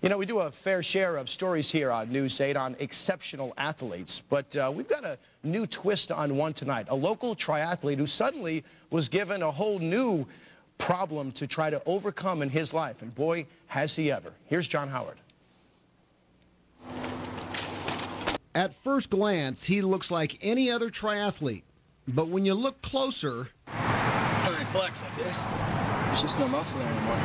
You know, we do a fair share of stories here on News 8 on exceptional athletes, but we've got a new twist on one tonight. A local triathlete who suddenly was given a whole new problem to try to overcome in his life, and boy, has he ever. Here's John Howard. At first glance, he looks like any other triathlete, but when you look closer, when I flex like this, there's just no muscle there anymore.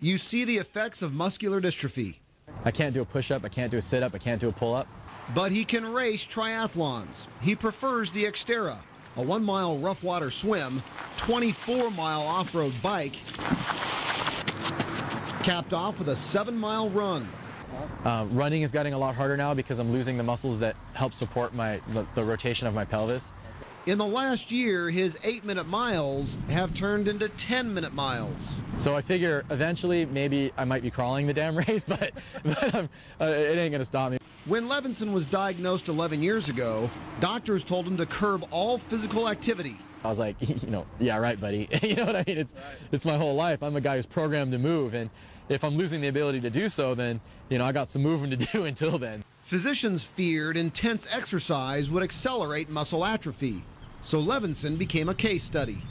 You see the effects of muscular dystrophy. I can't do a push-up, I can't do a sit-up, I can't do a pull-up. But he can race triathlons. He prefers the XTERRA, a 1-mile rough water swim, 24-mile off-road bike, capped off with a 7-mile run. Running is getting a lot harder now because I'm losing the muscles that help support the rotation of my pelvis. In the last year, his 8-minute miles have turned into 10-minute miles. So I figure eventually maybe I might be crawling the damn race, but it ain't gonna stop me. When Levinson was diagnosed 11 years ago, doctors told him to curb all physical activity. I was like, yeah, right, buddy. You know what I mean? It's my whole life. I'm a guy who's programmed to move, and if I'm losing the ability to do so, then, I got some moving to do until then. Physicians feared intense exercise would accelerate muscle atrophy, so Levinson became a case study.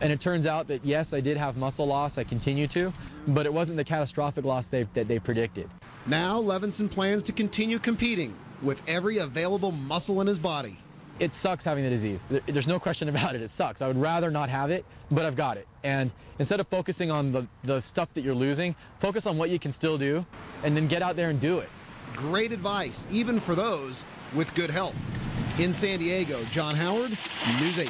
And it turns out that, yes, I did have muscle loss, I continue to, but it wasn't the catastrophic loss that they predicted. Now Levinson plans to continue competing with every available muscle in his body. It sucks having the disease. There's no question about it. It sucks. I would rather not have it, but I've got it. And instead of focusing on the stuff that you're losing, focus on what you can still do, and then get out there and do it. Great advice, even for those with good health. In San Diego, John Howard, News 8.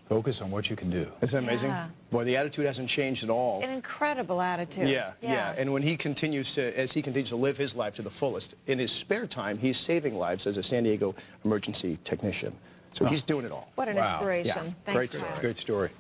Focus on what you can do. Isn't that amazing? Yeah. Boy, the attitude hasn't changed at all. An incredible attitude. Yeah. And when he continues to, live his life to the fullest, in his spare time, he's saving lives as a San Diego emergency technician. So he's doing it all. What an inspiration. Yeah. Thanks, Great Tyler. Great story.